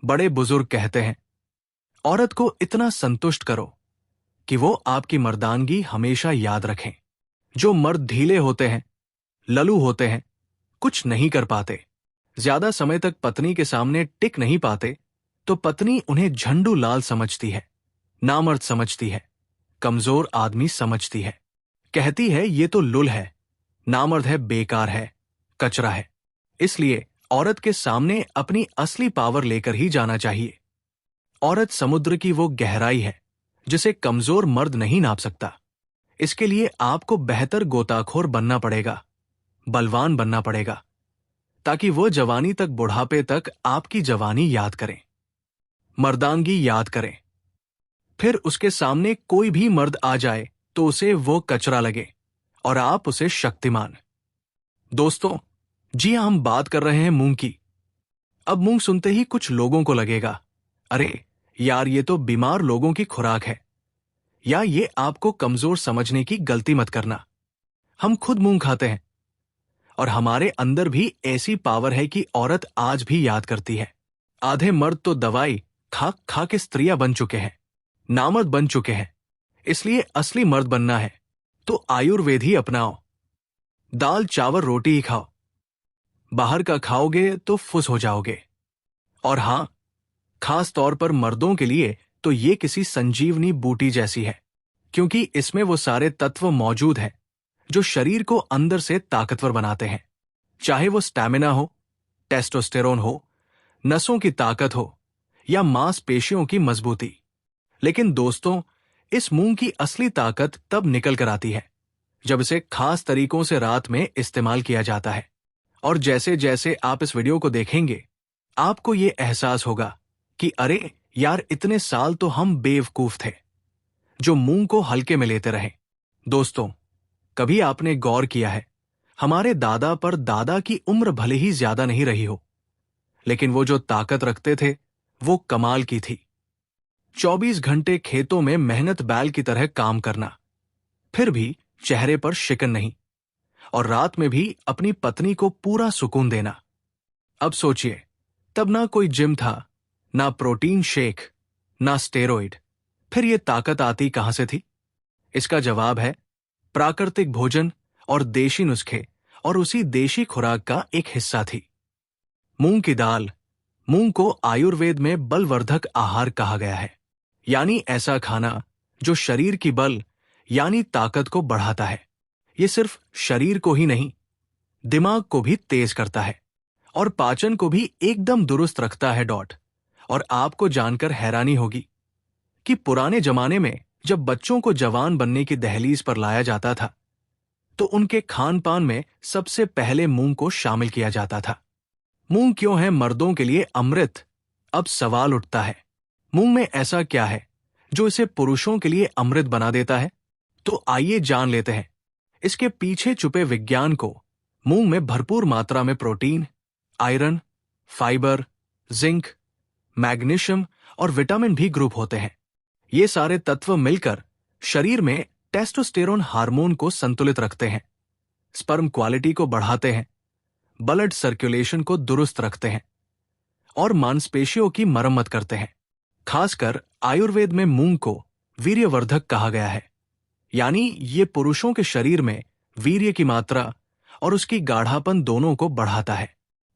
बड़े बुजुर्ग कहते हैं, औरत को इतना संतुष्ट करो कि वो आपकी मर्दानगी हमेशा याद रखें। जो मर्द ढीले होते हैं, ललू होते हैं, कुछ नहीं कर पाते, ज्यादा समय तक पत्नी के सामने टिक नहीं पाते, तो पत्नी उन्हें झंडू लाल समझती है, नामर्द समझती है, कमजोर आदमी समझती है। कहती है ये तो लुल है, नामर्द है, बेकार है, कचरा है। इसलिए औरत के सामने अपनी असली पावर लेकर ही जाना चाहिए। औरत समुद्र की वो गहराई है जिसे कमजोर मर्द नहीं नाप सकता। इसके लिए आपको बेहतर गोताखोर बनना पड़ेगा, बलवान बनना पड़ेगा, ताकि वो जवानी तक, बुढ़ापे तक आपकी जवानी याद करें, मर्दानगी याद करें। फिर उसके सामने कोई भी मर्द आ जाए तो उसे वो कचरा लगे और आप उसे शक्तिमान। दोस्तों, जी हां, हम बात कर रहे हैं मूंग की। अब मूंग सुनते ही कुछ लोगों को लगेगा, अरे यार ये तो बीमार लोगों की खुराक है, या ये आपको कमजोर समझने की गलती मत करना। हम खुद मूंग खाते हैं और हमारे अंदर भी ऐसी पावर है कि औरत आज भी याद करती है। आधे मर्द तो दवाई खा खा के स्त्रियां बन चुके हैं, नामर्द बन चुके हैं। इसलिए असली मर्द बनना है तो आयुर्वेद ही अपनाओ। दाल चावल रोटी ही खाओ, बाहर का खाओगे तो फुस हो जाओगे। और हां, खास तौर पर मर्दों के लिए तो ये किसी संजीवनी बूटी जैसी है, क्योंकि इसमें वो सारे तत्व मौजूद हैं जो शरीर को अंदर से ताकतवर बनाते हैं। चाहे वो स्टैमिना हो, टेस्टोस्टेरोन हो, नसों की ताकत हो या मांसपेशियों की मजबूती। लेकिन दोस्तों, इस मूंग की असली ताकत तब निकल कर आती है जब इसे खास तरीकों से रात में इस्तेमाल किया जाता है। और जैसे जैसे आप इस वीडियो को देखेंगे, आपको ये एहसास होगा कि अरे यार, इतने साल तो हम बेवकूफ थे जो मूंग को हल्के में लेते रहे। दोस्तों, कभी आपने गौर किया है, हमारे दादा पर दादा की उम्र भले ही ज्यादा नहीं रही हो, लेकिन वो जो ताकत रखते थे वो कमाल की थी। 24 घंटे खेतों में मेहनत बैल की तरह काम करना, फिर भी चेहरे पर शिकन नहीं, और रात में भी अपनी पत्नी को पूरा सुकून देना। अब सोचिए, तब ना कोई जिम था, ना प्रोटीन शेक, ना स्टेरॉइड, फिर ये ताकत आती कहां से थी? इसका जवाब है प्राकृतिक भोजन और देशी नुस्खे, और उसी देशी खुराक का एक हिस्सा थी मूंग की दाल। मूंग को आयुर्वेद में बलवर्धक आहार कहा गया है, यानी ऐसा खाना जो शरीर की बल यानी ताकत को बढ़ाता है। ये सिर्फ शरीर को ही नहीं, दिमाग को भी तेज करता है और पाचन को भी एकदम दुरुस्त रखता है। और आपको जानकर हैरानी होगी कि पुराने जमाने में जब बच्चों को जवान बनने की दहलीज पर लाया जाता था, तो उनके खान पान में सबसे पहले मूंग को शामिल किया जाता था। मूंग क्यों है मर्दों के लिए अमृत? अब सवाल उठता है, मूंग में ऐसा क्या है जो इसे पुरुषों के लिए अमृत बना देता है? तो आइए जान लेते हैं इसके पीछे छुपे विज्ञान को। मूंग में भरपूर मात्रा में protein, iron, fibre, zinc, magnesium और विटामिन बी ग्रुप होते हैं। ये सारे तत्व मिलकर शरीर में टेस्टोस्टेरोन हार्मोन को संतुलित रखते हैं, स्पर्म क्वालिटी को बढ़ाते हैं, ब्लड सर्कुलेशन को दुरुस्त रखते हैं और मांसपेशियों की मरम्मत करते हैं। खासकर आयुर्वेद में मूंग को वीर्यवर्धक कहा गया है, यानी ये पुरुषों के शरीर में वीर्य की मात्रा और उसकी गाढ़ापन दोनों को बढ़ाता है।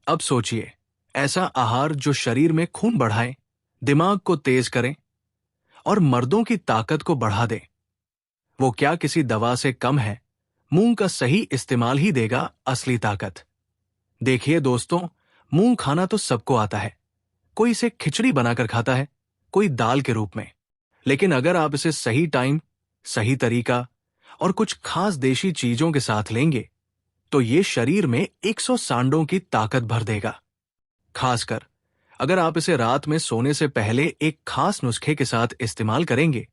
अब सोचिए, ऐसा आहार जो शरीर में खून बढ़ाए, दिमाग को तेज करे और मर्दों की ताकत को बढ़ा दे, वो क्या किसी दवा से कम है? मूंग का सही इस्तेमाल ही देगा असली ताकत। देखिए दोस्तों, मूंग खाना तो सबको आता है। कोई इसे खिचड़ी बनाकर खाता है, कोई दाल के रूप में। लेकिन अगर आप इसे सही टाइम, सही तरीका और कुछ खास देशी चीजों के साथ लेंगे, तो ये शरीर में 100 सांडों की ताकत भर देगा। खासकर अगर आप इसे रात में सोने से पहले एक खास नुस्खे के साथ इस्तेमाल करेंगे,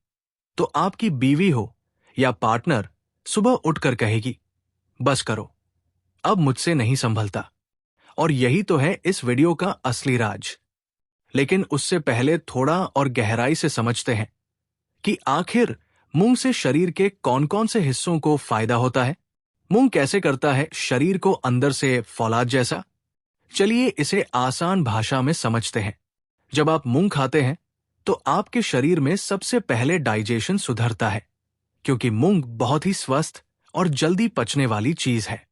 तो आपकी बीवी हो या पार्टनर सुबह उठकर कहेगी, बस करो, अब मुझसे नहीं संभलता। और यही तो है इस वीडियो का असली राज। लेकिन उससे पहले थोड़ा और गहराई से समझते हैं कि आखिर मूंग से शरीर के कौन कौन से हिस्सों को फायदा होता है। मूंग कैसे करता है शरीर को अंदर से फौलाद जैसा? चलिए इसे आसान भाषा में समझते हैं, जब आप मूंग खाते हैं तो आपके शरीर में सबसे पहले डाइजेशन सुधरता है, क्योंकि मूंग बहुत ही स्वस्थ और जल्दी पचने वाली चीज है।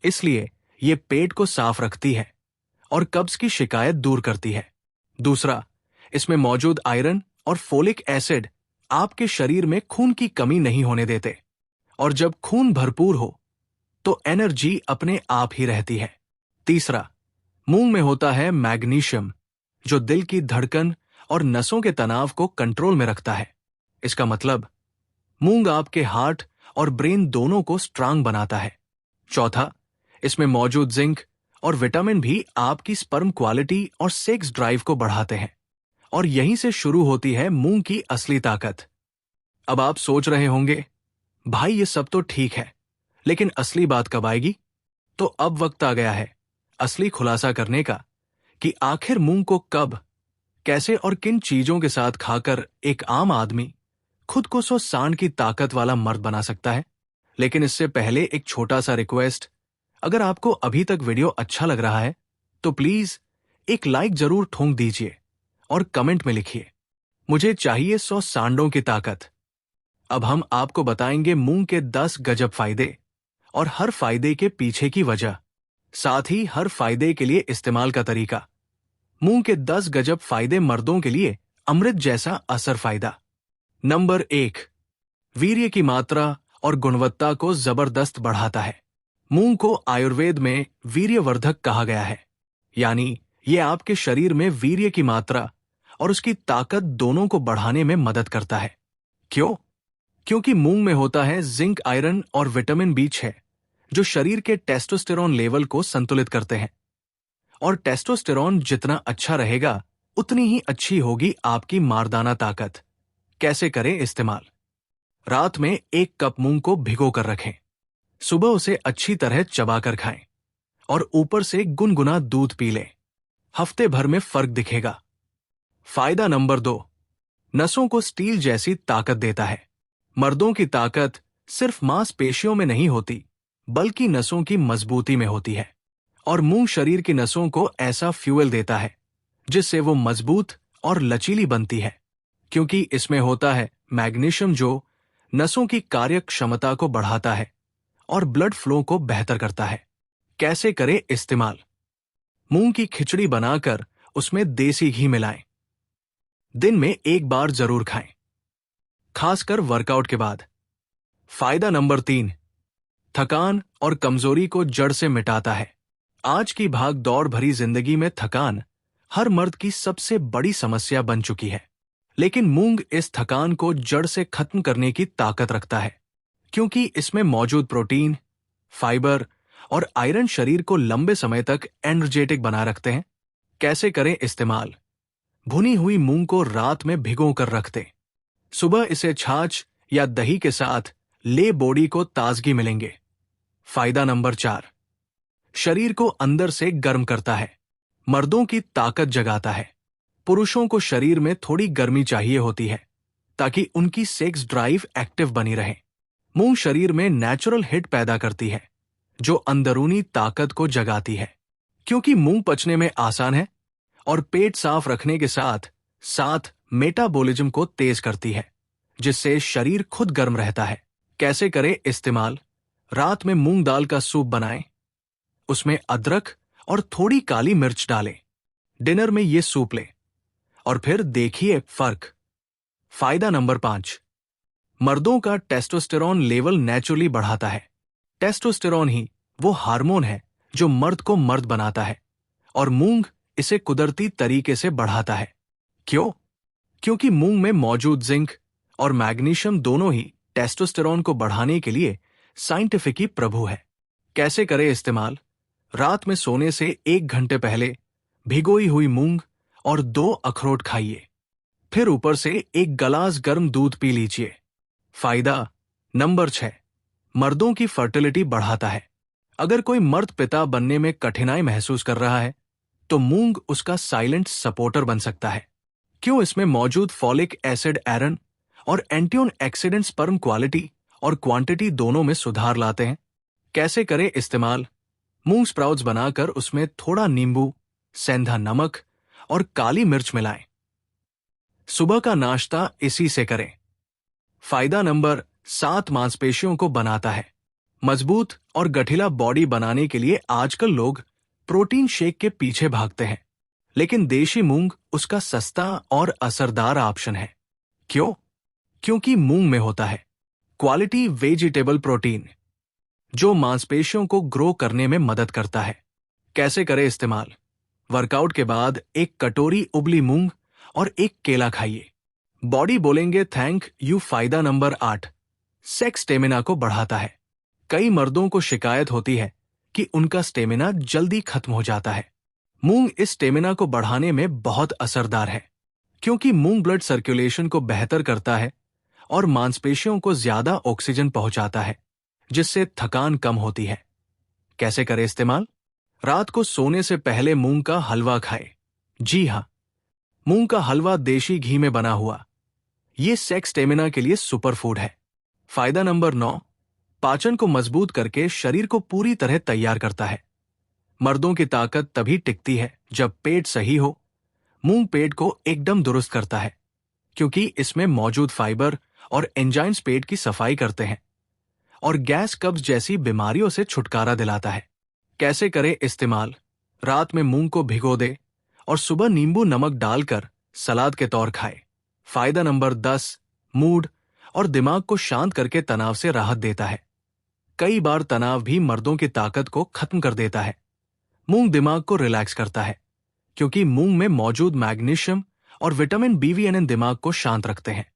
इसलिए ये पेट को साफ रखती है और कब्ज की शिकायत दूर करती है। दूसरा, इसमें मौजूद आयरन और फोलिक एसिड आपके शरीर में खून की कमी नहीं होने देते, और जब खून भरपूर हो तो एनर्जी अपने आप ही रहती है। तीसरा, मूंग में होता है मैग्नीशियम, जो दिल की धड़कन और नसों के तनाव को कंट्रोल में रखता है। इसका मतलब मूंग आपके हार्ट और ब्रेन दोनों को स्ट्रांग बनाता है। चौथा, इसमें मौजूद जिंक और विटामिन भी आपकी स्पर्म क्वालिटी और सेक्स ड्राइव को बढ़ाते हैं, और यहीं से शुरू होती है मूंग की असली ताकत। अब आप सोच रहे होंगे, भाई ये सब तो ठीक है, लेकिन असली बात कब आएगी? तो अब वक्त आ गया है असली खुलासा करने का कि आखिर मूंग को कब, कैसे और किन चीजों के साथ खाकर एक आम आदमी खुद को 100 सांड की ताकत वाला मर्द बना सकता है। लेकिन इससे पहले एक छोटा सा रिक्वेस्ट, अगर आपको अभी तक वीडियो अच्छा लग रहा है तो प्लीज एक लाइक जरूर ठोक दीजिए और कमेंट में लिखिए, मुझे चाहिए 100 सांडों की ताकत। अब हम आपको बताएंगे मूंग के 10 गजब फायदे और हर फायदे के पीछे की वजह, साथ ही हर फायदे के लिए इस्तेमाल का तरीका। मूंग के 10 गजब फायदे मर्दों के लिए अमृत जैसा असर फायदा। नंबर 1, वीर्य की मात्रा और गुणवत्ता को जबरदस्त बढ़ाता है। मूंग को आयुर्वेद में वीर्यवर्धक कहा गया है, यानी ये आपके शरीर में वीर्य की मात्रा और उसकी ताकत दोनों को बढ़ाने में मदद करता है। क्यों? क्योंकि मूंग में होता है जिंक, आयरन और विटामिन B6, जो शरीर के टेस्टोस्टेरोन लेवल को संतुलित करते हैं। और टेस्टोस्टेरोन जितना अच्छा रहेगा उतनी ही अच्छी होगी आपकी मारदाना ताकत। कैसे करें इस्तेमाल? रात में 1 कप मूंग को भिगो कर रखें, सुबह उसे अच्छी तरह चबाकर खाएं और ऊपर से गुनगुना दूध पी लें। हफ्ते भर में फर्क दिखेगा। फायदा नंबर 2, नसों को स्टील जैसी ताकत देता है। मर्दों की ताकत सिर्फ मांसपेशियों में नहीं होती, बल्कि नसों की मजबूती में होती है, और मूंग शरीर की नसों को ऐसा फ्यूल देता है जिससे वो मजबूत और लचीली बनती है, क्योंकि इसमें होता है मैग्नीशियम, जो नसों की कार्य क्षमता को बढ़ाता है और ब्लड फ्लो को बेहतर करता है। कैसे करें इस्तेमाल? मूंग की खिचड़ी बनाकर उसमें देसी घी मिलाएं। दिन में 1 बार जरूर खाएं, खासकर वर्कआउट के बाद। फायदा नंबर 3, थकान और कमजोरी को जड़ से मिटाता है। आज की भाग दौड़ भरी जिंदगी में थकान हर मर्द की सबसे बड़ी समस्या बन चुकी है, लेकिन मूंग इस थकान को जड़ से खत्म करने की ताकत रखता है, क्योंकि इसमें मौजूद प्रोटीन, फाइबर और आयरन शरीर को लंबे समय तक एनर्जेटिक बना रखते हैं। कैसे करें इस्तेमाल? भुनी हुई मूंग को रात में भिगो कर रख दें। सुबह इसे छाछ या दही के साथ ले, बॉडी को ताजगी मिलेंगे। फायदा नंबर 4, शरीर को अंदर से गर्म करता है, मर्दों की ताकत जगाता है। पुरुषों को शरीर में थोड़ी गर्मी चाहिए होती है ताकि उनकी सेक्स ड्राइव एक्टिव बनी रहे। मूंग शरीर में नेचुरल हिट पैदा करती है, जो अंदरूनी ताकत को जगाती है। क्योंकि मूंग पचने में आसान है और पेट साफ रखने के साथ साथ मेटाबॉलिज्म को तेज करती है, जिससे शरीर खुद गर्म रहता है। कैसे करें इस्तेमाल? रात में मूंग दाल का सूप बनाएं, उसमें अदरक और थोड़ी काली मिर्च डालें। डिनर में ये सूप लें और फिर देखिए फर्क। फायदा नंबर 5, मर्दों का टेस्टोस्टेरोन लेवल नेचुरली बढ़ाता है। टेस्टोस्टेरोन ही वो हार्मोन है जो मर्द को मर्द बनाता है, और मूंग इसे कुदरती तरीके से बढ़ाता है। क्यों? क्योंकि मूंग में मौजूद जिंक और मैग्नीशियम दोनों ही टेस्टोस्टेरोन को बढ़ाने के लिए साइंटिफिक ही प्रभु है। कैसे करें इस्तेमाल? रात में सोने से 1 घंटे पहले भिगोई हुई मूंग और 2 अखरोट खाइए, फिर ऊपर से 1 गिलास गर्म दूध पी लीजिए। फायदा नंबर 6, मर्दों की फर्टिलिटी बढ़ाता है। अगर कोई मर्द पिता बनने में कठिनाई महसूस कर रहा है तो मूंग उसका साइलेंट सपोर्टर बन सकता है। क्यों? इसमें मौजूद फॉलिक एसिड, आयरन और एंटीऑक्सीडेंट स्पर्म क्वालिटी और क्वांटिटी दोनों में सुधार लाते हैं। कैसे करें इस्तेमाल? मूंग स्प्राउट्स बनाकर उसमें थोड़ा नींबू, सेंधा नमक और काली मिर्च मिलाएं। सुबह का नाश्ता इसी से करें। फायदा नंबर 7, मांसपेशियों को बनाता है। मजबूत और गठिला बॉडी बनाने के लिए आजकल लोग प्रोटीन शेक के पीछे भागते हैं, लेकिन देशी मूंग उसका सस्ता और असरदार ऑप्शन है। क्यों? क्योंकि मूंग में होता है क्वालिटी वेजिटेबल प्रोटीन, जो मांसपेशियों को ग्रो करने में मदद करता है। कैसे करें इस्तेमाल? वर्कआउट के बाद एक कटोरी उबली मूंग और एक केला खाइए। बॉडी बोलेंगे थैंक यू। फायदा नंबर 8, सेक्स स्टेमिना को बढ़ाता है। कई मर्दों को शिकायत होती है कि उनका स्टेमिना जल्दी खत्म हो जाता है। मूंग इस स्टेमिना को बढ़ाने में बहुत असरदार है, क्योंकि मूंग ब्लड सर्कुलेशन को बेहतर करता है और मांसपेशियों को ज्यादा ऑक्सीजन पहुंचाता है, जिससे थकान कम होती है। कैसे करें इस्तेमाल? रात को सोने से पहले मूंग का हलवा खाएं। जी हाँ, मूंग का हलवा देशी घी में बना हुआ, ये सेक्स स्टेमिना के लिए सुपर फूड है। फायदा नंबर 9, पाचन को मजबूत करके शरीर को पूरी तरह तैयार करता है। मर्दों की ताकत तभी टिकती है जब पेट सही हो। मूंग पेट को एकदम दुरुस्त करता है, क्योंकि इसमें मौजूद फाइबर और एंजाइम्स पेट की सफाई करते हैं और गैस कब्ज जैसी बीमारियों से छुटकारा दिलाता है। कैसे करें इस्तेमाल? रात में मूंग को भिगो दे और सुबह नींबू नमक डालकर सलाद के तौर खाए। फायदा नंबर 10, मूड और दिमाग को शांत करके तनाव से राहत देता है। कई बार तनाव भी मर्दों की ताकत को खत्म कर देता है। मूंग दिमाग को रिलैक्स करता है, क्योंकि मूंग में मौजूद मैग्नीशियम और विटामिन BVNN दिमाग को शांत रखते हैं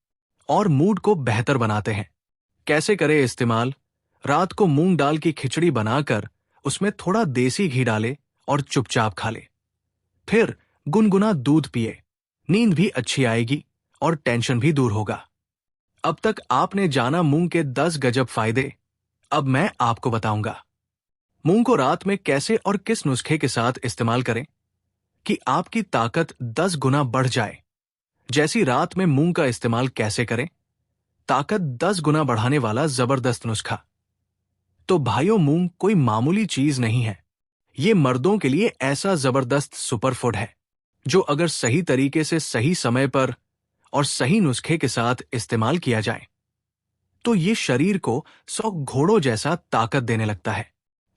और मूड को बेहतर बनाते हैं। कैसे करें इस्तेमाल? रात को मूंग दाल की खिचड़ी बनाकर उसमें थोड़ा देसी घी डाले और चुपचाप खा ले। फिर गुनगुना दूध पिए। नींद भी अच्छी आएगी और टेंशन भी दूर होगा। अब तक आपने जाना मूंग के 10 गजब फायदे। अब मैं आपको बताऊंगा मूंग को रात में कैसे और किस नुस्खे के साथ इस्तेमाल करें कि आपकी ताकत 10 गुना बढ़ जाए। जैसी रात में मूंग का इस्तेमाल कैसे करें? ताकत 10 गुना बढ़ाने वाला जबरदस्त नुस्खा। तो भाइयों, मूंग कोई मामूली चीज नहीं है। ये मर्दों के लिए ऐसा जबरदस्त सुपरफूड है, जो अगर सही तरीके से सही समय पर और सही नुस्खे के साथ इस्तेमाल किया जाए तो ये शरीर को 100 घोड़ों जैसा ताकत देने लगता है।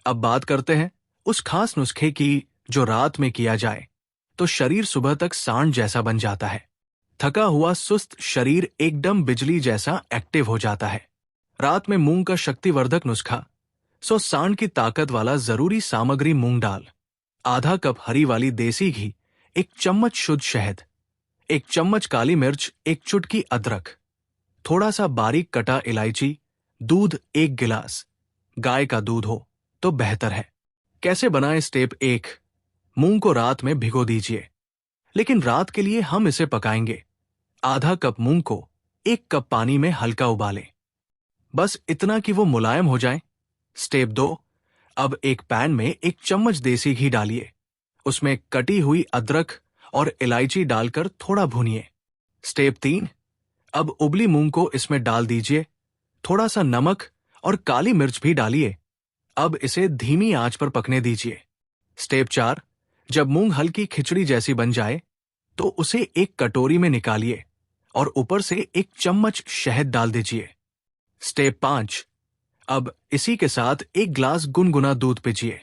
अब बात करते हैं उस खास नुस्खे की जो रात में किया जाए तो शरीर सुबह तक सांड जैसा बन जाता है। थका हुआ सुस्त शरीर एकदम बिजली जैसा एक्टिव हो जाता है। रात में मूंग का शक्तिवर्धक नुस्खा। 100 सांड की ताकत वाला जरूरी सामग्री: मूंग दाल, आधा कप हरी वाली देसी घी, 1 चम्मच शुद्ध शहद, 1 चम्मच काली मिर्च, 1 चुटकी अदरक, थोड़ा सा बारीक कटा इलायची, दूध 1 गिलास। गाय का दूध हो तो बेहतर है। कैसे बनाएं? स्टेप 1, मूंग को रात में भिगो दीजिए, लेकिन रात के लिए हम इसे पकाएंगे। आधा कप मूंग को 1 कप पानी में हल्का उबालें, बस इतना कि वो मुलायम हो जाए। स्टेप 2, अब एक पैन में 1 चम्मच देसी घी डालिए, उसमें कटी हुई अदरक और इलायची डालकर थोड़ा भूनिए। स्टेप 3, अब उबली मूंग को इसमें डाल दीजिए, थोड़ा सा नमक और काली मिर्च भी डालिए। अब इसे धीमी आंच पर पकने दीजिए। स्टेप 4, जब मूंग हल्की खिचड़ी जैसी बन जाए तो उसे एक कटोरी में निकालिए और ऊपर से 1 चम्मच शहद डाल दीजिए। स्टेप 5, अब इसी के साथ 1 ग्लास गुनगुना दूध पीजिए।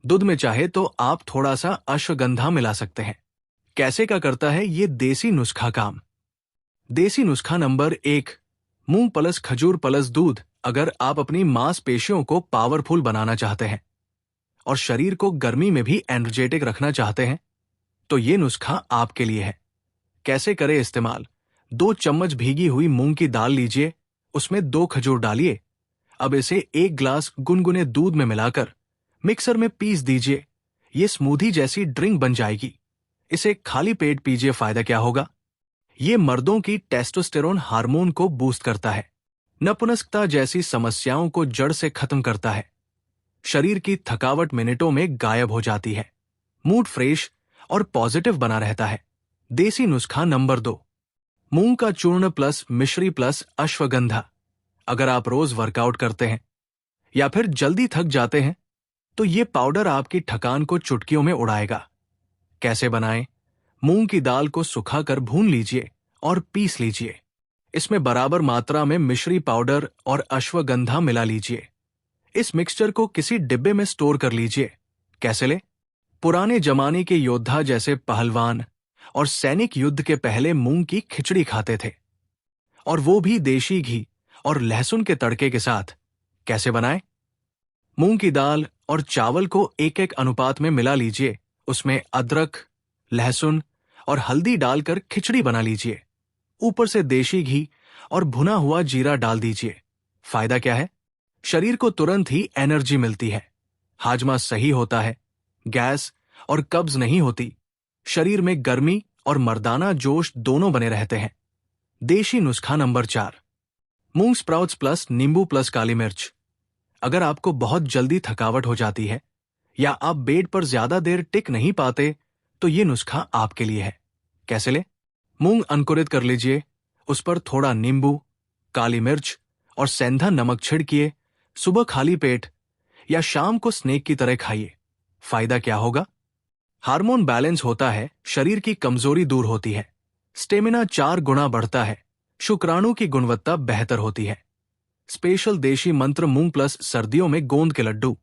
दूध में चाहे तो आप थोड़ा सा अश्वगंधा मिला सकते हैं। कैसे का करता है ये देसी नुस्खा काम? देसी नुस्खा नंबर 1, मूंग प्लस खजूर प्लस दूध। अगर आप अपनी मांसपेशियों को पावरफुल बनाना चाहते हैं और शरीर को गर्मी में भी एनर्जेटिक रखना चाहते हैं तो ये नुस्खा आपके लिए है। कैसे करें इस्तेमाल? 2 चम्मच भीगी हुई मूंग की दाल लीजिए, उसमें 2 खजूर डालिए। अब इसे 1 ग्लास गुनगुने दूध में मिलाकर मिक्सर में पीस दीजिए। ये स्मूदी जैसी ड्रिंक बन जाएगी। इसे खाली पेट पीजिए। फायदा क्या होगा? ये मर्दों की टेस्टोस्टेरोन हार्मोन को बूस्ट करता है, नपुंसकता जैसी समस्याओं को जड़ से खत्म करता है। शरीर की थकावट मिनटों में गायब हो जाती है। मूड फ्रेश और पॉजिटिव बना रहता है। देसी नुस्खा नंबर 2, मूंग का चूर्ण प्लस मिश्री प्लस अश्वगंधा। अगर आप रोज वर्कआउट करते हैं या फिर जल्दी थक जाते हैं तो ये पाउडर आपकी थकान को चुटकियों में उड़ाएगा। कैसे बनाएं? मूंग की दाल को सुखाकर भून लीजिए और पीस लीजिए। इसमें बराबर मात्रा में मिश्री पाउडर और अश्वगंधा मिला लीजिए। इस मिक्सचर को किसी डिब्बे में स्टोर कर लीजिए। कैसे ले? पुराने जमाने के योद्धा जैसे पहलवान और सैनिक युद्ध के पहले मूंग की खिचड़ी खाते थे, और वो भी देशी घी और लहसुन के तड़के के साथ। कैसे बनाएं? मूंग की दाल और चावल को एक एक अनुपात में मिला लीजिए। उसमें अदरक, लहसुन और हल्दी डालकर खिचड़ी बना लीजिए। ऊपर से देशी घी और भुना हुआ जीरा डाल दीजिए। फायदा क्या है? शरीर को तुरंत ही एनर्जी मिलती है, हाजमा सही होता है, गैस और कब्ज नहीं होती, शरीर में गर्मी और मर्दाना जोश दोनों बने रहते हैं। देशी नुस्खा नंबर 4, मूंग स्प्राउट्स प्लस नींबू प्लस काली मिर्च। अगर आपको बहुत जल्दी थकावट हो जाती है या आप बेड पर ज्यादा देर टिक नहीं पाते, तो ये नुस्खा आपके लिए है। कैसे ले? मूंग अंकुरित कर लीजिए, उस पर थोड़ा नींबू, काली मिर्च और सेंधा नमक छिड़किए। सुबह खाली पेट या शाम को स्नैक की तरह खाइए। फायदा क्या होगा? हार्मोन बैलेंस होता है, शरीर की कमजोरी दूर होती है, स्टेमिना 4 गुना बढ़ता है, शुक्राणु की गुणवत्ता बेहतर होती है। स्पेशल देशी मंत्र मूंग प्लस सर्दियों में गोंद के लड्डू।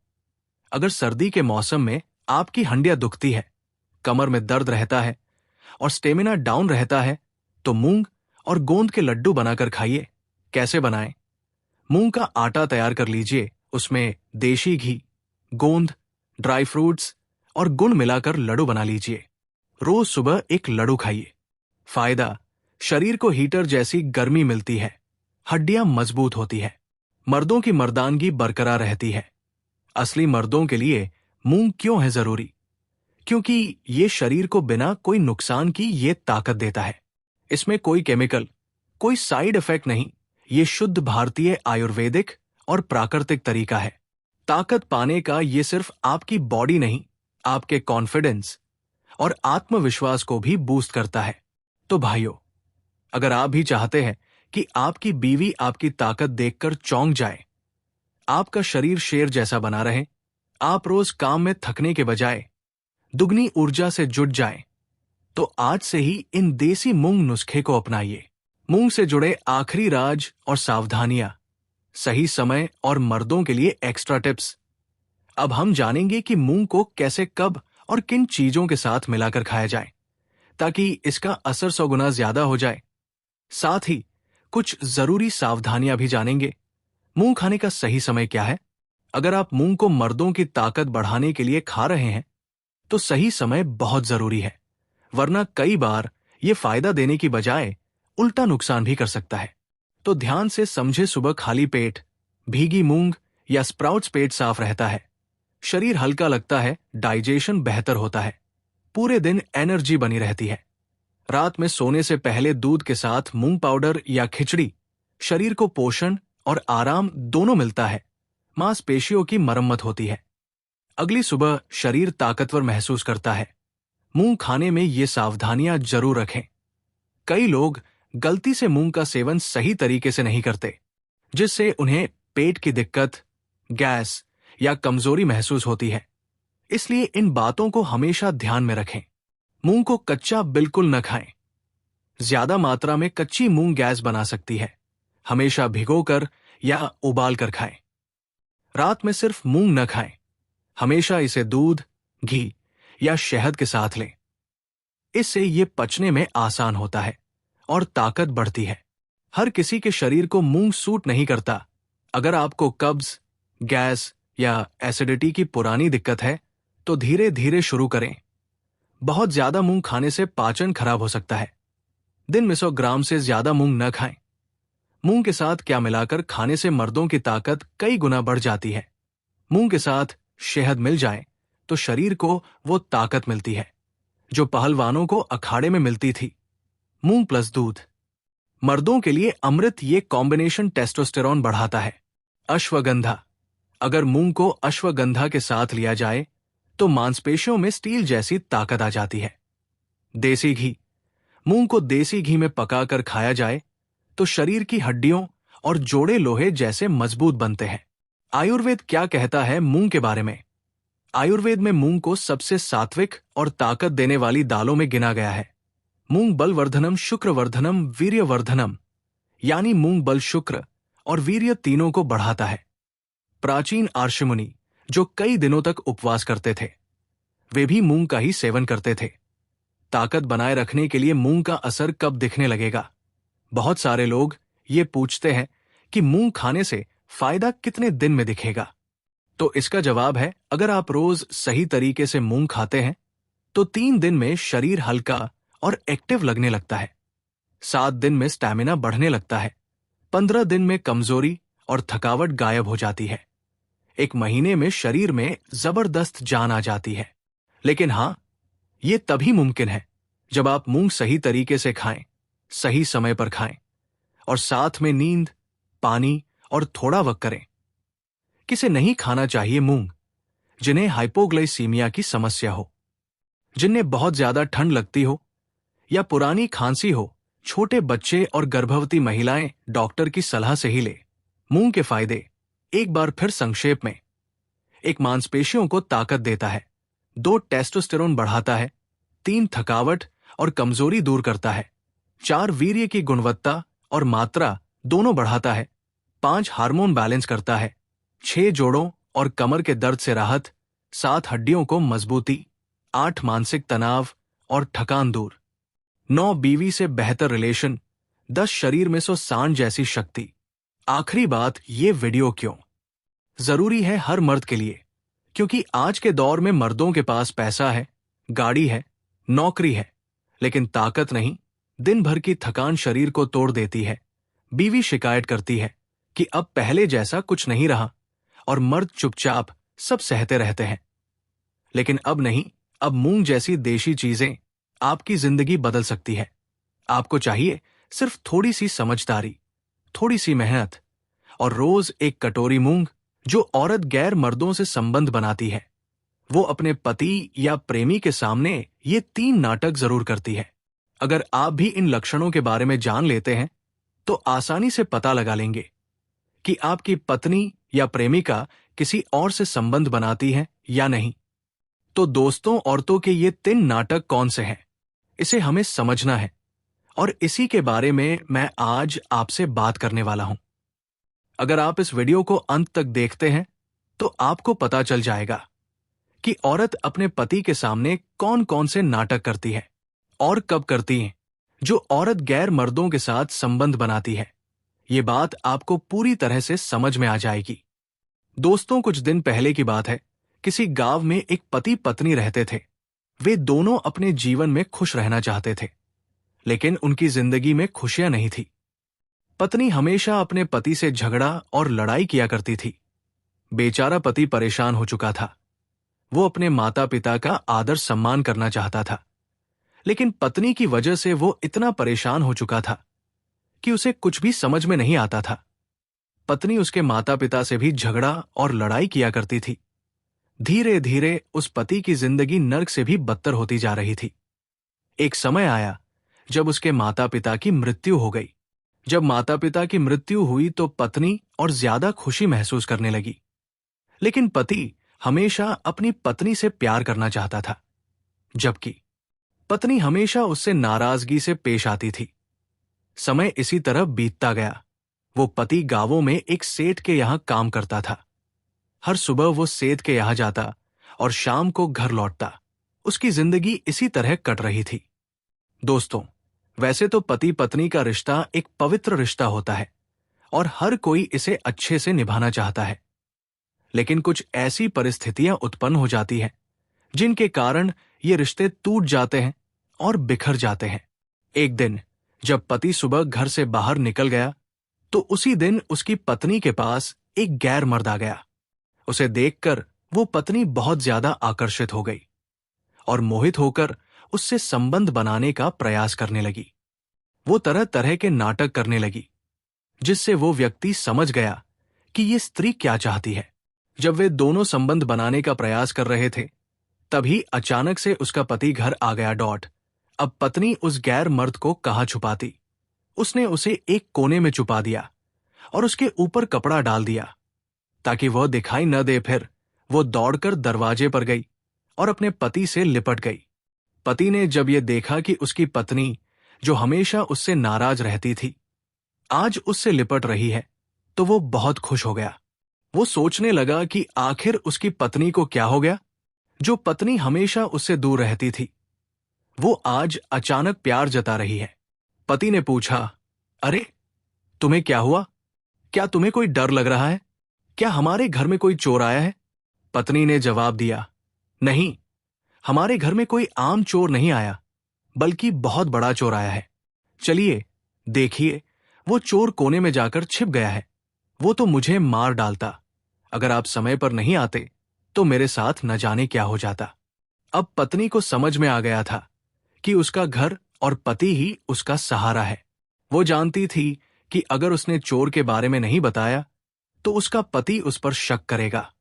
अगर सर्दी के मौसम में आपकी हंडिया दुखती है, कमर में दर्द रहता है और स्टेमिना डाउन रहता है, तो मूंग और गोंद के लड्डू बनाकर खाइए। कैसे बनाएं? मूंग का आटा तैयार कर लीजिए, उसमें देशी घी, गोंद, ड्राई फ्रूट्स और गुड़ मिलाकर लड्डू बना लीजिए। रोज सुबह एक लड्डू खाइए। फायदा, शरीर को हीटर जैसी गर्मी मिलती है, हड्डियां मजबूत होती है, मर्दों की मर्दानगी बरकरार रहती है। असली मर्दों के लिए मूंग क्यों है जरूरी? क्योंकि ये शरीर को बिना कोई नुकसान की ये ताकत देता है। इसमें कोई केमिकल, कोई साइड इफेक्ट नहीं। ये शुद्ध भारतीय आयुर्वेदिक और प्राकृतिक तरीका है। ताकत पाने का ये सिर्फ आपकी बॉडी नहीं, आपके कॉन्फिडेंस और आत्मविश्वास को भी बूस्ट करता है। तो भाइयों, अगर आप भी चाहते हैं कि आपकी बीवी आपकी ताकत देखकर चौंक जाए, आपका शरीर शेर जैसा बना रहे, आप रोज काम में थकने के बजाय दुगनी ऊर्जा से जुट जाएं, तो आज से ही इन देसी मूंग नुस्खे को अपनाइए। मूंग से जुड़े आखिरी राज और सावधानियां, सही समय और मर्दों के लिए एक्स्ट्रा टिप्स। अब हम जानेंगे कि मूंग को कैसे, कब और किन चीजों के साथ मिलाकर खाया जाए ताकि इसका असर 100 गुना ज्यादा हो जाए। साथ ही कुछ जरूरी सावधानियां भी जानेंगे। मूंग खाने का सही समय क्या है? अगर आप मूंग को मर्दों की ताकत बढ़ाने के लिए खा रहे हैं, तो सही समय बहुत जरूरी है, वरना कई बार ये फायदा देने की बजाय उल्टा नुकसान भी कर सकता है। तो ध्यान से समझे। सुबह खाली पेट भीगी मूंग या स्प्राउट्स पेट साफ रहता है, शरीर हल्का लगता है, डाइजेशन बेहतर होता है, पूरे दिन एनर्जी बनी रहती है। रात में सोने से पहले दूध के साथ मूंग पाउडर या खिचड़ी, शरीर को पोषण और आराम दोनों मिलता है, मांसपेशियों की मरम्मत होती है। अगली सुबह शरीर ताकतवर महसूस करता है। मूंग खाने में ये सावधानियां जरूर रखें। कई लोग गलती से मूंग का सेवन सही तरीके से नहीं करते, जिससे उन्हें पेट की दिक्कत, गैस या कमजोरी महसूस होती है। इसलिए इन बातों को हमेशा ध्यान में रखें। मूंग को कच्चा बिल्कुल न खाएं। ज्यादा मात्रा में कच्ची मूंग गैस बना सकती है। हमेशा भिगोकर या उबाल कर खाएं। रात में सिर्फ मूंग न खाएं, हमेशा इसे दूध, घी या शहद के साथ लें। इससे ये पचने में आसान होता है और ताकत बढ़ती है। हर किसी के शरीर को मूंग सूट नहीं करता। अगर आपको कब्ज, गैस या एसिडिटी की पुरानी दिक्कत है, तो धीरे धीरे शुरू करें। बहुत ज्यादा मूंग खाने से पाचन खराब हो सकता है। दिन में 100 ग्राम से ज्यादा मूंग न खाएं। मूंग के साथ क्या मिलाकर खाने से मर्दों की ताकत कई गुना बढ़ जाती है। मूंग के साथ शहद मिल जाए तो शरीर को वो ताकत मिलती है जो पहलवानों को अखाड़े में मिलती थी। मूंग प्लस दूध, मर्दों के लिए अमृत। ये कॉम्बिनेशन टेस्टोस्टेरोन बढ़ाता है। अश्वगंधा, अगर मूंग को अश्वगंधा के साथ लिया जाए तो मांसपेशियों में स्टील जैसी ताकत आ जाती है। देसी घी, मूंग को देसी घी में पकाकर खाया जाए तो शरीर की हड्डियों और जोड़े लोहे जैसे मजबूत बनते हैं। आयुर्वेद क्या कहता है मूंग के बारे में? आयुर्वेद में मूंग को सबसे सात्विक और ताकत देने वाली दालों में गिना गया है। मूंग बलवर्धनम शुक्रवर्धनम वीर्यवर्धनम, यानी मूंग बल, शुक्र और वीर्य तीनों को बढ़ाता है। प्राचीन आर्षमुनि जो कई दिनों तक उपवास करते थे, वे भी मूंग का ही सेवन करते थे। ताकत बनाए रखने के लिए मूंग का असर कब दिखने लगेगा? बहुत सारे लोग ये पूछते हैं कि मूंग खाने से फायदा कितने दिन में दिखेगा। तो इसका जवाब है, अगर आप रोज सही तरीके से मूंग खाते हैं तो 3 दिन में शरीर हल्का और एक्टिव लगने लगता है। 7 दिन में स्टैमिना बढ़ने लगता है। 15 दिन में कमजोरी और थकावट गायब हो जाती है। 1 महीने में शरीर में जबरदस्त जान आ जाती है। लेकिन हां, ये तभी मुमकिन है जब आप मूंग सही तरीके से खाएं, सही समय पर खाएं और साथ में नींद, पानी और थोड़ा वक्त करें। किसे नहीं खाना चाहिए मूंग? जिन्हें हाइपोग्लाइसीमिया की समस्या हो, जिन्हें बहुत ज्यादा ठंड लगती हो या पुरानी खांसी हो। छोटे बच्चे और गर्भवती महिलाएं डॉक्टर की सलाह से ही ले। मूंग के फायदे एक बार फिर संक्षेप में। 1, मांसपेशियों को ताकत देता है। 2, टेस्टोस्टेरोन बढ़ाता है। 3, थकावट और कमजोरी दूर करता है। 4, वीर्य की गुणवत्ता और मात्रा दोनों बढ़ाता है। 5, हार्मोन बैलेंस करता है। 6, जोड़ों और कमर के दर्द से राहत। 7, हड्डियों को मजबूती। 8, मानसिक तनाव और थकान दूर। 9, बीवी से बेहतर रिलेशन। 10, शरीर में सांड जैसी शक्ति। आखिरी बात, ये वीडियो क्यों जरूरी है हर मर्द के लिए? क्योंकि आज के दौर में मर्दों के पास पैसा है, गाड़ी है, नौकरी है, लेकिन ताकत नहीं। दिन भर की थकान शरीर को तोड़ देती है। बीवी शिकायत करती है कि अब पहले जैसा कुछ नहीं रहा और मर्द चुपचाप सब सहते रहते हैं। लेकिन अब नहीं, अब मूंग जैसी देशी चीजें आपकी जिंदगी बदल सकती है। आपको चाहिए सिर्फ थोड़ी सी समझदारी, थोड़ी सी मेहनत और रोज 1 कटोरी मूंग। जो औरत गैर मर्दों से संबंध बनाती है, वो अपने पति या प्रेमी के सामने ये 3 नाटक जरूर करती है। अगर आप भी इन लक्षणों के बारे में जान लेते हैं तो आसानी से पता लगा लेंगे कि आपकी पत्नी या प्रेमिका किसी और से संबंध बनाती है या नहीं। तो दोस्तों, औरतों के ये 3 नाटक कौन से हैं? इसे हमें समझना है और इसी के बारे में मैं आज आपसे बात करने वाला हूं। अगर आप इस वीडियो को अंत तक देखते हैं तो आपको पता चल जाएगा कि औरत अपने पति के सामने कौन कौन से नाटक करती है और कब करती है। जो औरत गैर मर्दों के साथ संबंध बनाती है, ये बात आपको पूरी तरह से समझ में आ जाएगी। दोस्तों, कुछ दिन पहले की बात है। किसी गांव में एक पति पत्नी रहते थे। वे दोनों अपने जीवन में खुश रहना चाहते थे, लेकिन उनकी जिंदगी में खुशियां नहीं थी। पत्नी हमेशा अपने पति से झगड़ा और लड़ाई किया करती थी। बेचारा पति परेशान हो चुका था। वो अपने माता पिता का आदर सम्मान करना चाहता था, लेकिन पत्नी की वजह से वो इतना परेशान हो चुका था कि उसे कुछ भी समझ में नहीं आता था। पत्नी उसके माता पिता से भी झगड़ा और लड़ाई किया करती थी। धीरे धीरे उस पति की जिंदगी नर्क से भी बदतर होती जा रही थी। एक समय आया जब उसके माता पिता की मृत्यु हो गई। जब माता पिता की मृत्यु हुई तो पत्नी और ज्यादा खुशी महसूस करने लगी, लेकिन पति हमेशा अपनी पत्नी से प्यार करना चाहता था, जबकि पत्नी हमेशा उससे नाराजगी से पेश आती थी। समय इसी तरह बीतता गया। वो पति गांवों में एक सेठ के यहां काम करता था। हर सुबह वो सेठ के यहां जाता और शाम को घर लौटता। उसकी जिंदगी इसी तरह कट रही थी। दोस्तों, वैसे तो पति पत्नी का रिश्ता एक पवित्र रिश्ता होता है और हर कोई इसे अच्छे से निभाना चाहता है, लेकिन कुछ ऐसी परिस्थितियां उत्पन्न हो जाती हैं जिनके कारण ये रिश्ते टूट जाते हैं और बिखर जाते हैं। एक दिन जब पति सुबह घर से बाहर निकल गया तो उसी दिन उसकी पत्नी के पास एक गैर मर्द आ गया। उसे देखकर वो पत्नी बहुत ज्यादा आकर्षित हो गई और मोहित होकर उससे संबंध बनाने का प्रयास करने लगी। वो तरह तरह के नाटक करने लगी, जिससे वो व्यक्ति समझ गया कि ये स्त्री क्या चाहती है। जब वे दोनों संबंध बनाने का प्रयास कर रहे थे, तभी अचानक से उसका पति घर आ गया। अब पत्नी उस गैर मर्द को कहाँ छुपाती? उसने उसे एक कोने में छुपा दिया और उसके ऊपर कपड़ा डाल दिया ताकि वह दिखाई न दे। फिर वो दौड़कर दरवाजे पर गई और अपने पति से लिपट गई। पति ने जब ये देखा कि उसकी पत्नी, जो हमेशा उससे नाराज रहती थी, आज उससे लिपट रही है, तो वो बहुत खुश हो गया। वो सोचने लगा कि आखिर उसकी पत्नी को क्या हो गया। जो पत्नी हमेशा उससे दूर रहती थी, वो आज अचानक प्यार जता रही है। पति ने पूछा, अरे, तुम्हें क्या हुआ? क्या तुम्हें कोई डर लग रहा है? क्या हमारे घर में कोई चोर आया है? पत्नी ने जवाब दिया, नहीं, हमारे घर में कोई आम चोर नहीं आया, बल्कि बहुत बड़ा चोर आया है। चलिए, देखिए, वो चोर कोने में जाकर छिप गया है। वो तो मुझे मार डालता। अगर आप समय पर नहीं आते तो मेरे साथ न जाने क्या हो जाता। अब पत्नी को समझ में आ गया था कि उसका घर और पति ही उसका सहारा है। वो जानती थी कि अगर उसने चोर के बारे में नहीं बताया तो उसका पति उस पर शक करेगा,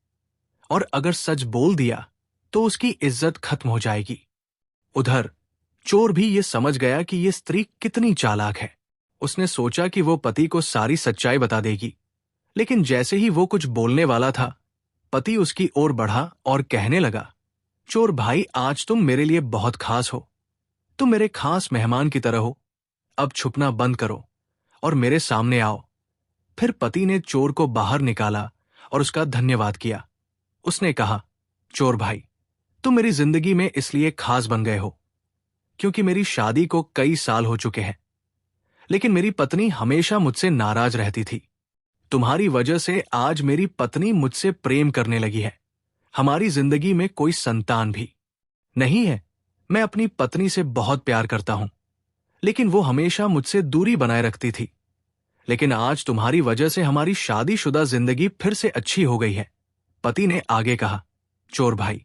और अगर सच बोल दिया तो उसकी इज्जत खत्म हो जाएगी। उधर चोर भी ये समझ गया कि ये स्त्री कितनी चालाक है। उसने सोचा कि वो पति को सारी सच्चाई बता देगी, लेकिन जैसे ही वो कुछ बोलने वाला था, पति उसकी ओर बढ़ा और कहने लगा, चोर भाई, आज तुम मेरे लिए बहुत खास हो। तुम मेरे खास मेहमान की तरह हो। अब छुपना बंद करो और मेरे सामने आओ। फिर पति ने चोर को बाहर निकाला और उसका धन्यवाद किया। उसने कहा, चोर भाई, तुम मेरी जिंदगी में इसलिए खास बन गए हो क्योंकि मेरी शादी को कई साल हो चुके हैं, लेकिन मेरी पत्नी हमेशा मुझसे नाराज रहती थी। तुम्हारी वजह से आज मेरी पत्नी मुझसे प्रेम करने लगी है। हमारी जिंदगी में कोई संतान भी नहीं है। मैं अपनी पत्नी से बहुत प्यार करता हूं, लेकिन वो हमेशा मुझसे दूरी बनाए रखती थी। लेकिन आज तुम्हारी वजह से हमारी शादीशुदा जिंदगी फिर से अच्छी हो गई है। पति ने आगे कहा, चोर भाई,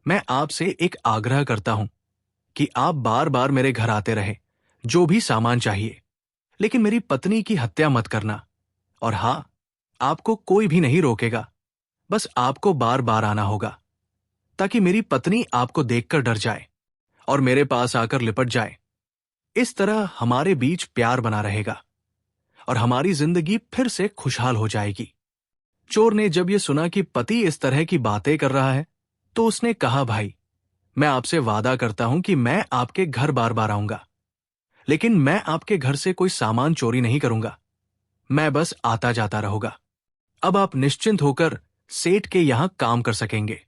मैं आपसे एक आग्रह करता हूं कि आप बार बार मेरे घर आते रहे, जो भी सामान चाहिए, लेकिन मेरी पत्नी की हत्या मत करना। और हां, आपको कोई भी नहीं रोकेगा, बस आपको बार बार आना होगा, ताकि मेरी पत्नी आपको देखकर डर जाए और मेरे पास आकर लिपट जाए। इस तरह हमारे बीच प्यार बना रहेगा और हमारी जिंदगी फिर से खुशहाल हो जाएगी। चोर ने जब यह सुना कि पति इस तरह की बातें कर रहा है, तो उसने कहा, भाई, मैं आपसे वादा करता हूं कि मैं आपके घर बार बार आऊंगा, लेकिन मैं आपके घर से कोई सामान चोरी नहीं करूंगा। मैं बस आता जाता रहूंगा। अब आप निश्चिंत होकर सेठ के यहां काम कर सकेंगे।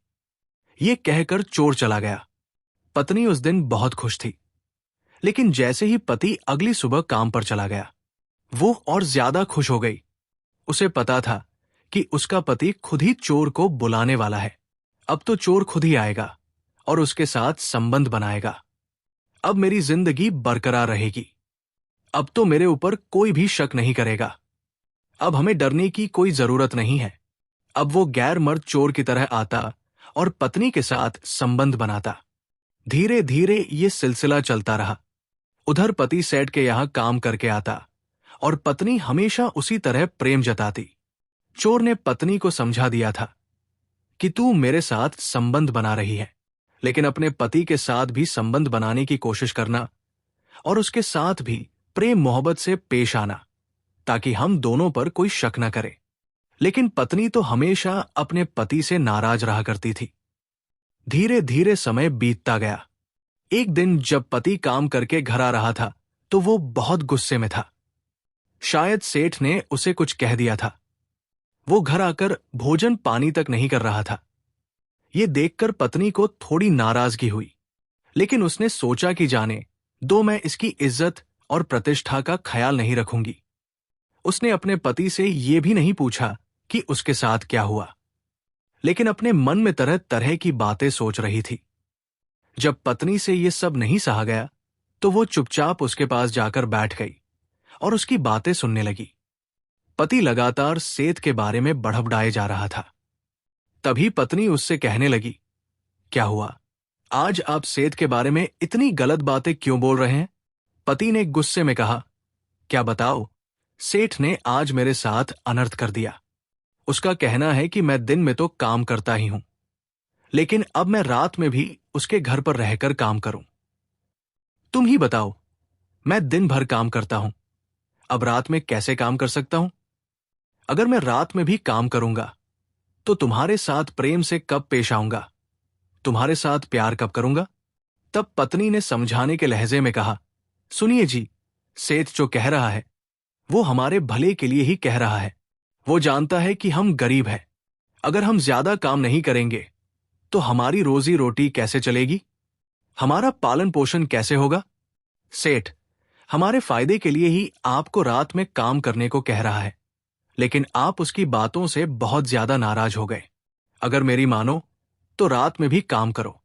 ये कहकर चोर चला गया। पत्नी उस दिन बहुत खुश थी, लेकिन जैसे ही पति अगली सुबह काम पर चला गया, वो और ज्यादा खुश हो गई। उसे पता था कि उसका पति खुद ही चोर को बुलाने वाला है। अब तो चोर खुद ही आएगा और उसके साथ संबंध बनाएगा। अब मेरी जिंदगी बरकरार रहेगी। अब तो मेरे ऊपर कोई भी शक नहीं करेगा। अब हमें डरने की कोई जरूरत नहीं है। अब वो गैर मर्द चोर की तरह आता और पत्नी के साथ संबंध बनाता। धीरे धीरे ये सिलसिला चलता रहा। उधर पति सेठ के यहां काम करके आता और पत्नी हमेशा उसी तरह प्रेम जताती। चोर ने पत्नी को समझा दिया था कि तू मेरे साथ संबंध बना रही है, लेकिन अपने पति के साथ भी संबंध बनाने की कोशिश करना और उसके साथ भी प्रेम मोहब्बत से पेश आना, ताकि हम दोनों पर कोई शक न करे। लेकिन पत्नी तो हमेशा अपने पति से नाराज रहा करती थी। धीरे धीरे समय बीतता गया। एक दिन जब पति काम करके घर आ रहा था, तो वो बहुत गुस्से में था। शायद सेठ ने उसे कुछ कह दिया था। वो घर आकर भोजन पानी तक नहीं कर रहा था। ये देखकर पत्नी को थोड़ी नाराजगी हुई, लेकिन उसने सोचा कि जाने दो, मैं इसकी इज्जत और प्रतिष्ठा का ख्याल नहीं रखूंगी। उसने अपने पति से ये भी नहीं पूछा कि उसके साथ क्या हुआ, लेकिन अपने मन में तरह तरह की बातें सोच रही थी। जब पत्नी से ये सब नहीं सहा गया, तो वो चुपचाप उसके पास जाकर बैठ गई और उसकी बातें सुनने लगी। पति लगातार सेठ के बारे में बड़बड़ाए जा रहा था। तभी पत्नी उससे कहने लगी, क्या हुआ? आज आप सेठ के बारे में इतनी गलत बातें क्यों बोल रहे हैं? पति ने गुस्से में कहा, क्या बताओ, सेठ ने आज मेरे साथ अनर्थ कर दिया। उसका कहना है कि मैं दिन में तो काम करता ही हूं, लेकिन अब मैं रात में भी उसके घर पर रहकर काम करूं। तुम ही बताओ, मैं दिन भर काम करता हूं, अब रात में कैसे काम कर सकता हूं? अगर मैं रात में भी काम करूंगा तो तुम्हारे साथ प्रेम से कब पेश आऊंगा, तुम्हारे साथ प्यार कब करूंगा। तब पत्नी ने समझाने के लहजे में कहा, सुनिए जी, सेठ जो कह रहा है वो हमारे भले के लिए ही कह रहा है। वो जानता है कि हम गरीब हैं। अगर हम ज्यादा काम नहीं करेंगे तो हमारी रोजी रोटी कैसे चलेगी, हमारा पालन पोषण कैसे होगा। सेठ हमारे फायदे के लिए ही आपको रात में काम करने को कह रहा है, लेकिन आप उसकी बातों से बहुत ज्यादा नाराज हो गए। अगर मेरी मानो तो रात में भी काम करो,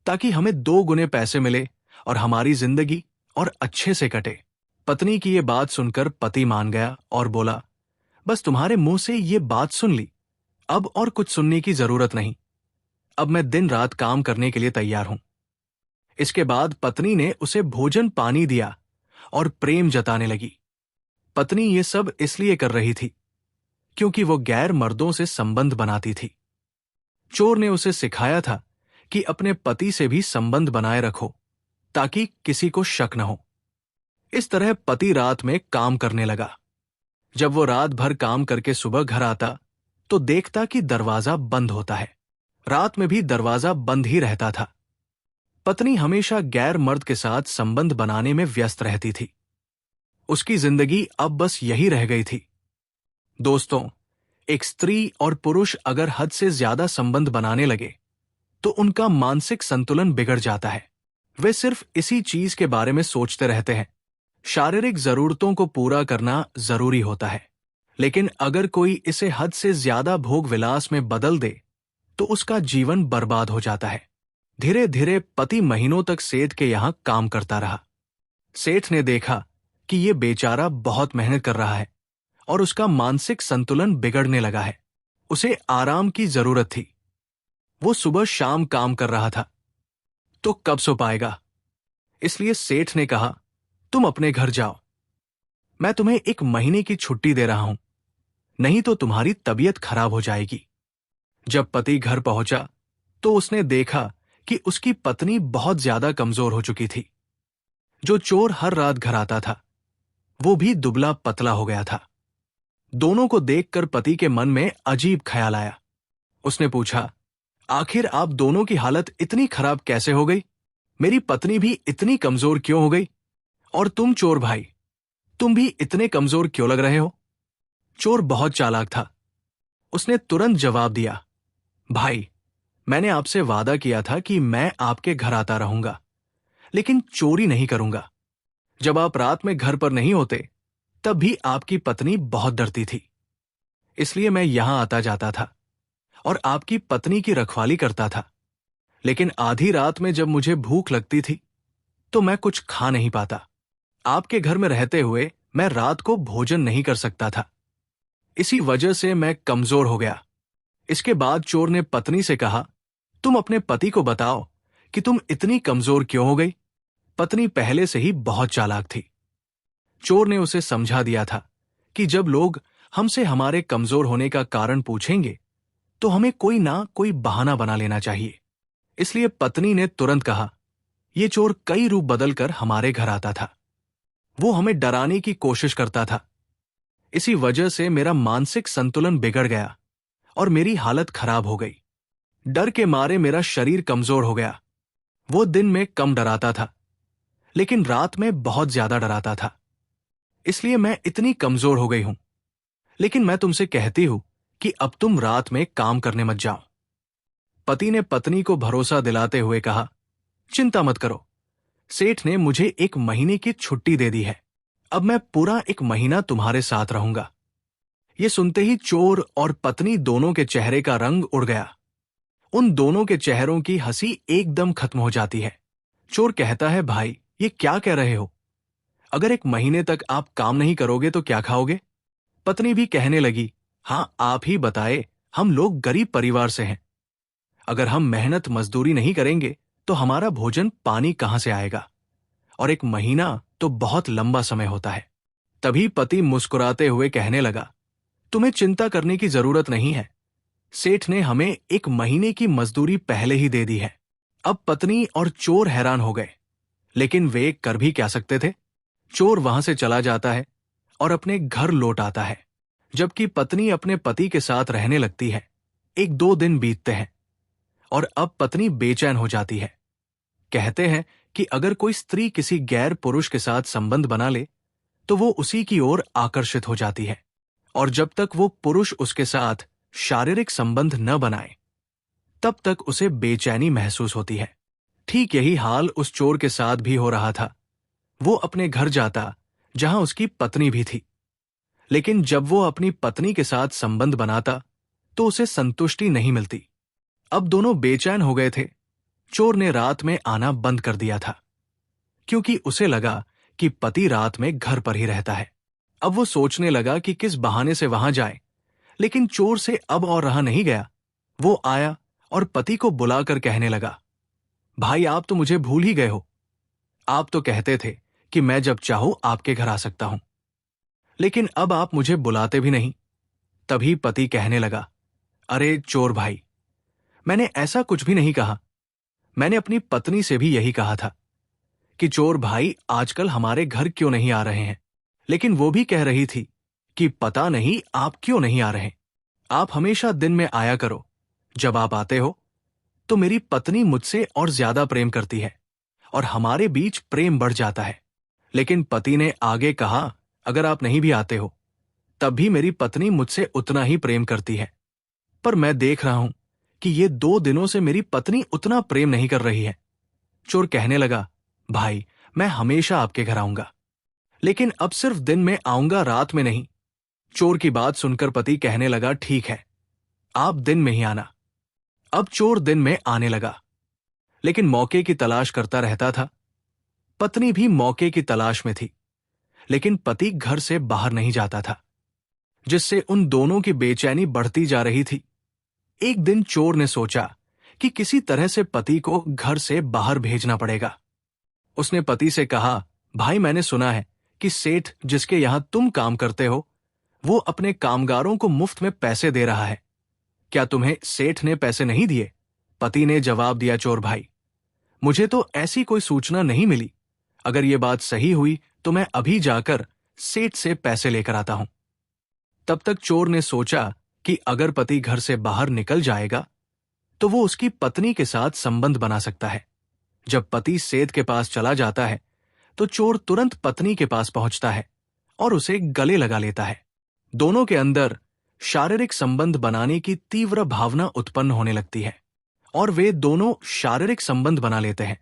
ताकि हमें 2 गुने पैसे मिले और हमारी जिंदगी और अच्छे से कटे। पत्नी की ये बात सुनकर पति मान गया और बोला, बस तुम्हारे मुंह से ये बात सुन ली, अब और कुछ सुनने की जरूरत नहीं। अब मैं दिन रात काम करने के लिए तैयार हूं। इसके बाद पत्नी ने उसे भोजन पानी दिया और प्रेम जताने लगी। पत्नी ये सब इसलिए कर रही थी क्योंकि वो गैर मर्दों से संबंध बनाती थी। चोर ने उसे सिखाया था कि अपने पति से भी संबंध बनाए रखो, ताकि किसी को शक न हो। इस तरह पति रात में काम करने लगा। जब वो रात भर काम करके सुबह घर आता तो देखता कि दरवाजा बंद होता है। रात में भी दरवाजा बंद ही रहता था। पत्नी हमेशा गैर मर्द के साथ संबंध बनाने में व्यस्त रहती थी। उसकी जिंदगी अब बस यही रह गई थी। दोस्तों, एक स्त्री और पुरुष अगर हद से ज्यादा संबंध बनाने लगे तो उनका मानसिक संतुलन बिगड़ जाता है। वे सिर्फ इसी चीज के बारे में सोचते रहते हैं। शारीरिक जरूरतों को पूरा करना जरूरी होता है, लेकिन अगर कोई इसे हद से ज्यादा भोग विलास में बदल दे तो उसका जीवन बर्बाद हो जाता है। धीरे धीरे पति महीनों तक सेठ के यहां काम करता रहा। सेठ ने देखा कि ये बेचारा बहुत मेहनत कर रहा है और उसका मानसिक संतुलन बिगड़ने लगा है। उसे आराम की जरूरत थी। वो सुबह शाम काम कर रहा था तो कब सो पाएगा। इसलिए सेठ ने कहा, तुम अपने घर जाओ, मैं तुम्हें 1 महीने की छुट्टी दे रहा हूं, नहीं तो तुम्हारी तबीयत खराब हो जाएगी। जब पति घर पहुंचा तो उसने देखा कि उसकी पत्नी बहुत ज्यादा कमजोर हो चुकी थी। जो चोर हर रात घर आता था वो भी दुबला पतला हो गया था। दोनों को देखकर पति के मन में अजीब ख्याल आया। उसने पूछा, आखिर आप दोनों की हालत इतनी खराब कैसे हो गई? मेरी पत्नी भी इतनी कमजोर क्यों हो गई? और तुम चोर भाई, तुम भी इतने कमजोर क्यों लग रहे हो? चोर बहुत चालाक था। उसने तुरंत जवाब दिया, भाई, मैंने आपसे वादा किया था कि मैं आपके घर आता रहूंगा, लेकिन चोरी नहीं करूंगा। जब आप रात में घर पर नहीं होते तब भी आपकी पत्नी बहुत डरती थी, इसलिए मैं यहां आता जाता था और आपकी पत्नी की रखवाली करता था। लेकिन आधी रात में जब मुझे भूख लगती थी तो मैं कुछ खा नहीं पाता। आपके घर में रहते हुए मैं रात को भोजन नहीं कर सकता था। इसी वजह से मैं कमजोर हो गया। इसके बाद चोर ने पत्नी से कहा, तुम अपने पति को बताओ कि तुम इतनी कमजोर क्यों हो गई। पत्नी पहले से ही बहुत चालाक थी। चोर ने उसे समझा दिया था कि जब लोग हमसे हमारे कमजोर होने का कारण पूछेंगे तो हमें कोई ना कोई बहाना बना लेना चाहिए। इसलिए पत्नी ने तुरंत कहा, यह चोर कई रूप बदलकर हमारे घर आता था। वो हमें डराने की कोशिश करता था। इसी वजह से मेरा मानसिक संतुलन बिगड़ गया और मेरी हालत खराब हो गई। डर के मारे मेरा शरीर कमजोर हो गया। वो दिन में कम डराता था, लेकिन रात में बहुत ज्यादा डराता था। इसलिए मैं इतनी कमजोर हो गई हूं। लेकिन मैं तुमसे कहती हूं कि अब तुम रात में काम करने मत जाओ। पति ने पत्नी को भरोसा दिलाते हुए कहा, चिंता मत करो, सेठ ने मुझे 1 महीने की छुट्टी दे दी है। अब मैं पूरा 1 महीना तुम्हारे साथ रहूंगा। ये सुनते ही चोर और पत्नी दोनों के चेहरे का रंग उड़ गया। उन दोनों के चेहरों की हंसी एकदम खत्म हो जाती है। चोर कहता है, भाई, ये क्या कह रहे हो? अगर 1 महीने तक आप काम नहीं करोगे तो क्या खाओगे? पत्नी भी कहने लगी, हाँ, आप ही बताए, हम लोग गरीब परिवार से हैं। अगर हम मेहनत मजदूरी नहीं करेंगे तो हमारा भोजन पानी कहां से आएगा? और 1 महीना तो बहुत लंबा समय होता है। तभी पति मुस्कुराते हुए कहने लगा, तुम्हें चिंता करने की जरूरत नहीं है। सेठ ने हमें 1 महीने की मजदूरी पहले ही दे दी है। अब पत्नी और चोर हैरान हो गए, लेकिन वे कर भी क्या सकते थे? चोर वहां से चला जाता है और अपने घर लौट आता है, जबकि पत्नी अपने पति के साथ रहने लगती है। 1-2 दिन बीतते हैं और अब पत्नी बेचैन हो जाती है। कहते हैं कि अगर कोई स्त्री किसी गैर पुरुष के साथ संबंध बना ले तो वो उसी की ओर आकर्षित हो जाती है, और जब तक वो पुरुष उसके साथ शारीरिक संबंध न बनाए तब तक उसे बेचैनी महसूस होती है। ठीक यही हाल उस चोर के साथ भी हो रहा था। वो अपने घर जाता जहां उसकी पत्नी भी थी, लेकिन जब वो अपनी पत्नी के साथ संबंध बनाता तो उसे संतुष्टि नहीं मिलती। अब दोनों बेचैन हो गए थे। चोर ने रात में आना बंद कर दिया था, क्योंकि उसे लगा कि पति रात में घर पर ही रहता है। अब वो सोचने लगा कि किस बहाने से वहां जाए, लेकिन चोर से अब और रहा नहीं गया। वो आया और पति को बुलाकर कहने लगा, भाई आप तो मुझे भूल ही गए हो। आप तो कहते थे कि मैं जब चाहूं आपके घर आ सकता हूं, लेकिन अब आप मुझे बुलाते भी नहीं। तभी पति कहने लगा, अरे चोर भाई, मैंने ऐसा कुछ भी नहीं कहा। मैंने अपनी पत्नी से भी यही कहा था कि चोर भाई आजकल हमारे घर क्यों नहीं आ रहे हैं, लेकिन वो भी कह रही थी कि पता नहीं आप क्यों नहीं आ रहे। आप हमेशा दिन में आया करो। जब आप आते हो तो मेरी पत्नी मुझसे और ज्यादा प्रेम करती है और हमारे बीच प्रेम बढ़ जाता है। लेकिन पति ने आगे कहा, अगर आप नहीं भी आते हो तब भी मेरी पत्नी मुझसे उतना ही प्रेम करती है। पर मैं देख रहा हूं कि ये 2 दिनों से मेरी पत्नी उतना प्रेम नहीं कर रही है। चोर कहने लगा, भाई मैं हमेशा आपके घर आऊंगा, लेकिन अब सिर्फ दिन में आऊंगा, रात में नहीं। चोर की बात सुनकर पति कहने लगा, ठीक है, आप दिन में ही आना। अब चोर दिन में आने लगा, लेकिन मौके की तलाश करता रहता था। पत्नी भी मौके की तलाश में थी, लेकिन पति घर से बाहर नहीं जाता था, जिससे उन दोनों की बेचैनी बढ़ती जा रही थी। एक दिन चोर ने सोचा कि किसी तरह से पति को घर से बाहर भेजना पड़ेगा। उसने पति से कहा, भाई मैंने सुना है कि सेठ जिसके यहां तुम काम करते हो वो अपने कामगारों को मुफ्त में पैसे दे रहा है। क्या तुम्हें सेठ ने पैसे नहीं दिए? पति ने जवाब दिया, चोर भाई, मुझे तो ऐसी कोई सूचना नहीं मिली। अगर ये बात सही हुई तो मैं अभी जाकर सेठ से पैसे लेकर आता हूं। तब तक चोर ने सोचा कि अगर पति घर से बाहर निकल जाएगा तो वो उसकी पत्नी के साथ संबंध बना सकता है। जब पति सेठ के पास चला जाता है तो चोर तुरंत पत्नी के पास पहुंचता है और उसे गले लगा लेता है। दोनों के अंदर शारीरिक संबंध बनाने की तीव्र भावना उत्पन्न होने लगती है और वे दोनों शारीरिक संबंध बना लेते हैं।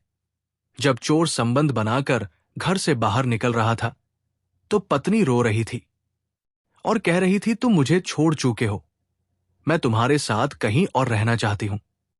जब चोर संबंध बनाकर घर से बाहर निकल रहा था तो पत्नी रो रही थी और कह रही थी, तुम मुझे छोड़ चुके हो, मैं तुम्हारे साथ कहीं और रहना चाहती हूं।